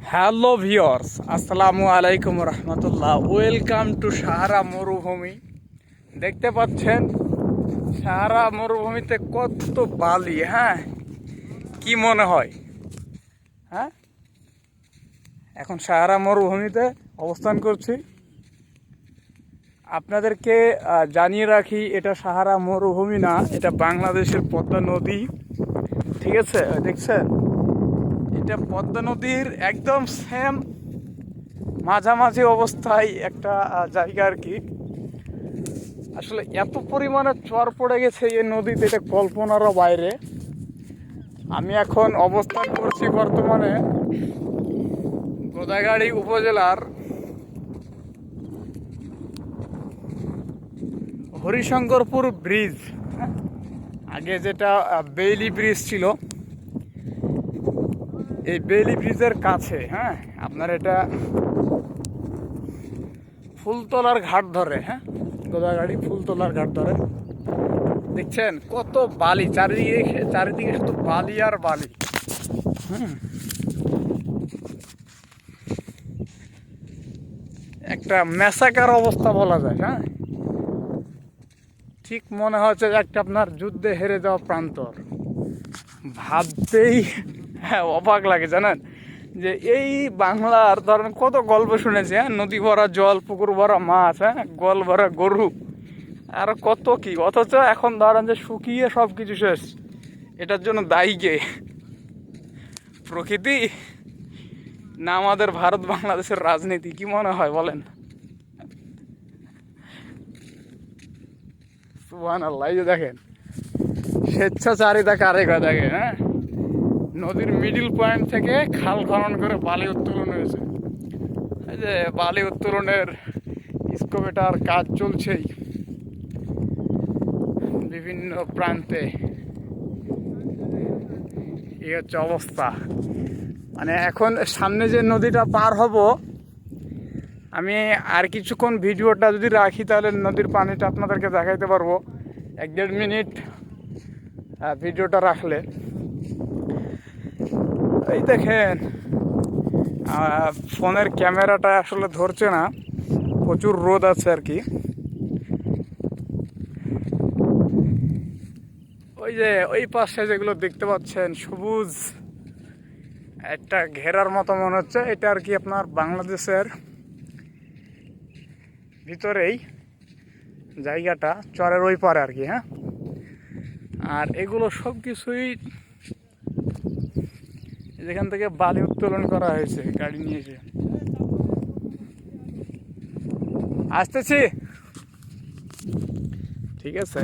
Hello viewers, আসসালামু আলাইকুম রহমতুল্লাহ। Welcome to Sahara মরুভূমি। দেখতে পাচ্ছেন সাহারা মরুভূমিতে কত বালি। কি মনে হয়? হ্যাঁ, এখন সাহারা মরুভূমিতে অবস্থান করছি। আপনাদেরকে জানিয়ে রাখি, এটা সাহারা মরুভূমি না, এটা বাংলাদেশের পদ্মা নদী। ঠিক আছে, দেখছেন, এটা পদ্মা নদীর একদম সেম মাঝামাঝি অবস্থায় একটা জায়গা আর কি। আসলে এত পরিমাণে চর পড়ে গেছে এই নদীতে, এটা কল্পনারও বাইরে। আমি এখন অবস্থান করছি বর্তমানে গোদাগাড়ী উপজেলার হরিশঙ্করপুর ব্রিজ। আগে যেটা বেইলি ব্রিজ ছিল, এই বেইলি ব্রিজের কাছে। আপনার এটা ফুলতলার ঘাট ধরে। গোদাগাড়ি ফুলতলার ঘাট ধরে। দেখছেন কত বালি, চারিদিকে শুধু বালি আর বালি। একটা ম্যাসাকার অবস্থা বলা যায়। ঠিক মনে হচ্ছে যে একটা আপনার যুদ্ধে হেরে যাওয়া প্রান্তর। ভাবতেই অবাক লাগে, জানেন, যে এই বাংলার ধরেন কত গল্প শুনেছি। নদী ভরা জল, পুকুর ভরা মাছ, গোয়াল ভরা গরু, আর কত কি। অথচ এখন ধরেন যে শুকিয়ে সব কিছু শেষ। এটার জন্য দায়ী কে? প্রকৃতি না আমাদের ভারত বাংলাদেশের রাজনীতি? কি মনে হয় বলেন? সুবহানাল্লাহ। এই যে দেখেন, স্বেচ্ছাচারিতা কারে কয় দেখেন। নদীর মিডিল পয়েন্ট থেকে খাল খনন করে বালি উত্তোলন হয়েছে। এই যে বালি উত্তোলনের স্কোপেটার কাজ চলছেই বিভিন্ন প্রান্তে। এই হচ্ছে অবস্থা। মানে এখন সামনে যে নদীটা পার হব, আমি আর কিছুক্ষণ ভিডিওটা যদি রাখি তাহলে নদীর পানিটা আপনাদেরকে দেখাইতে পারবো। 1-1.5 মিনিট ভিডিওটা রাখলে। এই দেখেন, ফোনের ক্যামেরাটা আসলে ধরছে না, প্রচুর রোদ আছে আর কি। ওই যে ওই পাশে যেগুলো দেখতে পাচ্ছেন সবুজ একটা ঘেরার মতো মনে হচ্ছে, এটা আর কি আপনার বাংলাদেশের ভিতরেই জায়গাটা, চরের ওই পারে আর কি। আর এগুলো সব কিছুই যেখান থেকে বালি উত্তোলন করা হয়েছে গাড়ি নিয়েছে। আসতেছি, ঠিক আছে।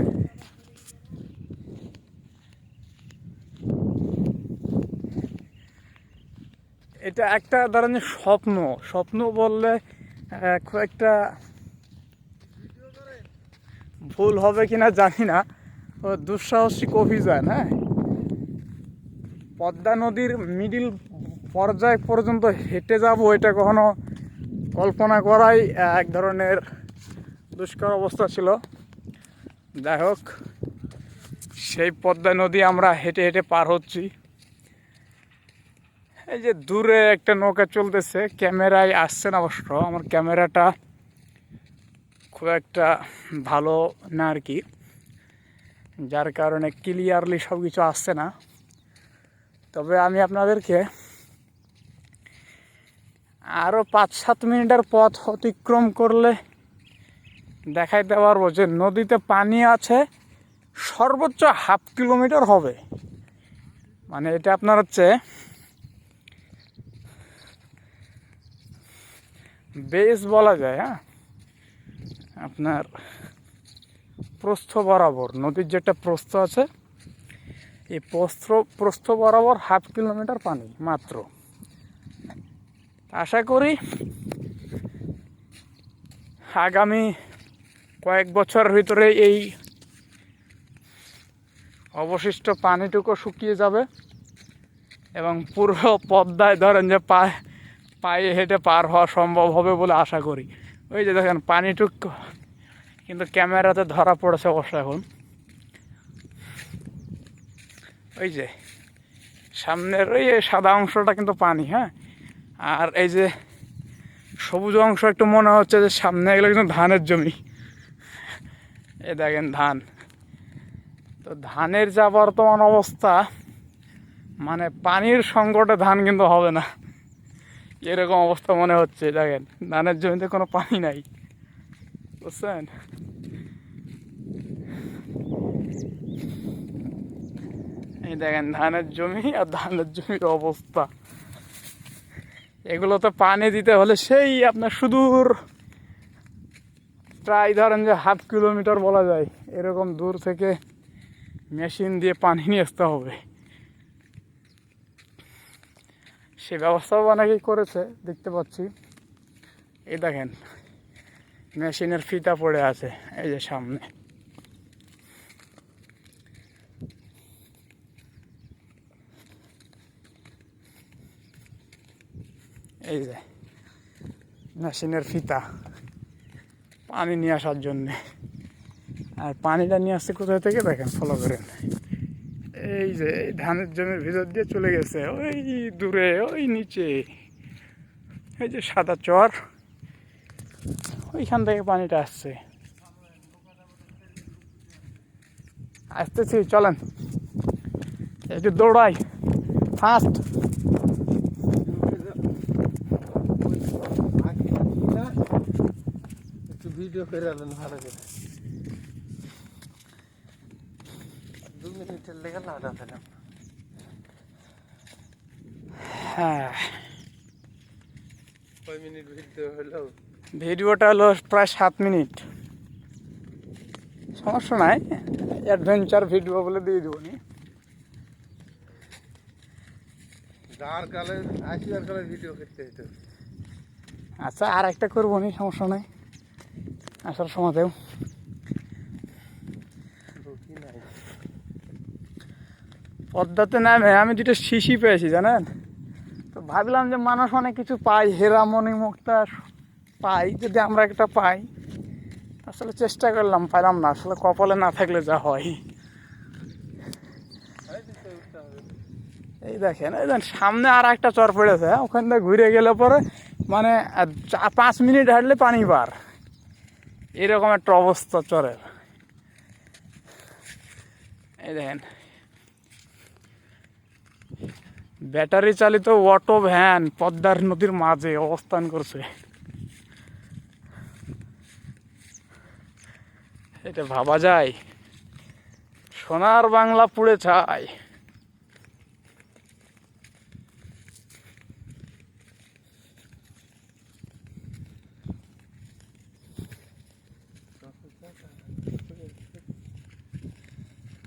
এটা একটা ধরনের স্বপ্ন। স্বপ্ন বললে খুব একটা ভুল হবে কিনা জানি না, দুঃসাহসিক অভিযান। পদ্মা নদীর মিডিল পর্যায় পর্যন্ত হেঁটে যাব, এটা কখনো কল্পনা করাই এক ধরনের দুষ্কর অবস্থা ছিল। যাই হোক, সেই পদ্মা নদী আমরা হেঁটে হেঁটে পার হচ্ছি। এই যে দূরে একটা নৌকা চলতেছে, ক্যামেরায় আসছে না অবশ্য, আমার ক্যামেরাটা খুব একটা ভালো না আর কি, যার কারণে ক্লিয়ারলি সব কিছু আসছে না। তবে আমি আপনাদেরকে আরও 5-7 মিনিটের পথ অতিক্রম করলে দেখাইতে পারবো যে নদীতে পানি আছে সর্বোচ্চ 1/2 কিলোমিটার হবে। মানে এটা আপনার হচ্ছে বেস বলা যায়। আপনার প্রস্থ বরাবর নদীর যেটা প্রস্থ আছে, এই প্রস্থ বরাবর 1/2 কিলোমিটার পানি মাত্র। আশা করি আগামী কয়েক বছরের ভিতরে এই অবশিষ্ট পানিটুকু শুকিয়ে যাবে এবং পুরো পদ্মায় ধরেন যে পায়ে হেঁটে পার হওয়া সম্ভব হবে বলে আশা করি। ওই যে দেখেন পানিটুকু কিন্তু ক্যামেরাতে ধরা পড়েছে অবশ্য। এখন ওই যে সামনের ওই সাদা অংশটা কিন্তু পানি। আর এই যে সবুজ অংশ একটু মনে হচ্ছে যে সামনে এগুলো কিন্তু ধানের জমি। এ দেখেন ধান, তো ধানের যা বর্তমান অবস্থা, মানে পানির সংকটে ধান কিন্তু হবে না, এরকম অবস্থা মনে হচ্ছে। দেখেন ধানের জমিতে কোনো পানি নাই, বুঝছেন? এই দেখেন ধানের জমি আর ধানের জমির অবস্থা। এগুলোতে পানি দিতে হলে সেই আপনার সুদূর, প্রায় ধরেন যে 1/2 কিলোমিটার বলা যায়, এরকম দূর থেকে মেশিন দিয়ে পানি নিয়ে আসতে হবে। সে ব্যবস্থাও অনেকেই করেছে, দেখতে পাচ্ছি। এই দেখেন মেশিনের ফিতা পড়ে আছে এই যে সামনে। এই যে মেশিনের ফিতা পানি নিয়ে আসার জন্যে। আর পানিটা নিয়ে আসছে কোথায় থেকে দেখেন, ফলো করেন। এই যে ধানের জমির ভিতর দিয়ে চলে গেছে ওই দূরে, ওই নিচে এই যে সাদা চর, ওইখান থেকে পানিটা আসছে। আসতেছি, চলেন একটু দৌড়াই ফাস্ট। একটু ভিডিও করে আলেন ভালো করে, 2 মিনিটের লেগে লাউডা ফেলাম। হ্যাঁ, কয় মিনিট ভিডিও হলো? ভিডিওটা হলো প্রায় 7 মিনিট। সমস্যা নাই, অ্যাডভেঞ্চার ভিডিও বলে দিয়ে দেবো নি। যার কালে আসিবার কালে ভিডিও করতে হইতো। আচ্ছা, আর একটা করবো নি, সমস্যা নাই, আসার সময়তেও। পদ্মাতে নামে আমি 2টা শিশি পেয়েছি জানেন, তো ভাবলাম যে মানুষ অনেক কিছু পাই, হেরামণি মুক্তা পাই, যদি আমরা একটা পাই। আসলে চেষ্টা করলাম, পাইলাম না, আসলে কপালে না থাকলে যা হয়। এই দেখেন সামনে আর একটা চর পড়েছে, ওখান থেকে ঘুরে গেলে পরে মানে 5 মিনিট হাঁটলে পানি পার, এরকম একটা অবস্থা চরের। এই দেখেন ব্যাটারি চালিত অটো ভ্যান পদ্মার নদীর মাঝে অবস্থান করছে। এটা ভাবা যায়, সোনার বাংলা পুড়ে ছাই।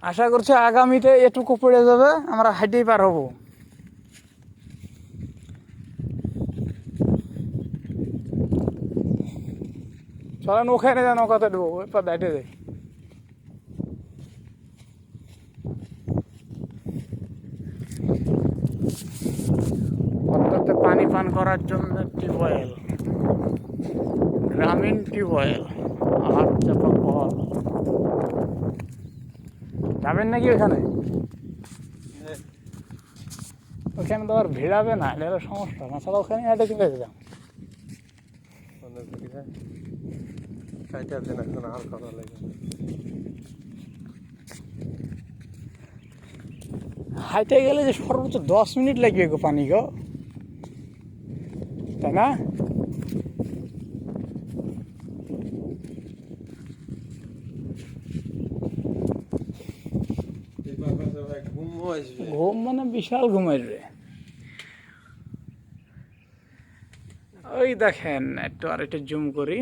আশা করছি আগামীতে এটুকু পড়ে যাবে, আমরা হাইটেই পার হবো। চলেন ওখানে যেন কথা দেবো, ওই পা দাইটে যাই। পদ্মাতে পানি পান করার জন্য টিউবওয়েল, গ্রামীণ টিউবওয়েল আর চাপা কল। যাবেন নাকি ওখানে? ওখানে তো আর ভিড়াবে না, এটা সমস্যা না, ছাড়া ওখানে হেঁটে চলে যেতাম। হাইটে গেলে যে সর্বোচ্চ 10 মিনিট লাগবে গো পানি গো, তাই না? ঘুম মানে বিশাল ঘুম আসবে। ওই দেখেন একটু আর একটু জুম করি,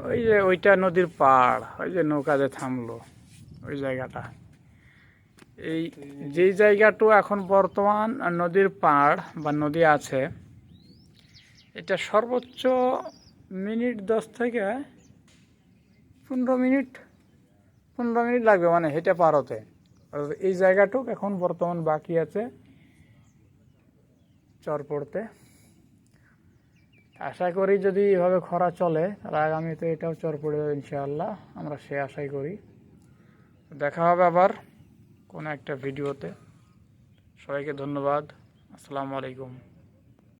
ওই যে ওইটা নদীর পাড়, ওই যে নৌকাতে থামলো ওই জায়গাটা। এই যেই জায়গাটু এখন বর্তমান নদীর পাড় বা নদী আছে, এটা সর্বোচ্চ মিনিট 10 থেকে 15 মিনিট লাগবে, মানে হেঁটে পার হতে। এই জায়গাটুক এখন বর্তমান বাকি আছে চর পড়তে। আশা করি যদি এভাবে খরা চলে তাহলে আগামীতে এটাও চর পড়ে যাবে ইনশাআল্লাহ, আমরা সে আশাই করি। দেখা হবে আবার কোনো একটা ভিডিওতে। সবাইকে ধন্যবাদ, আসসালামু আলাইকুম।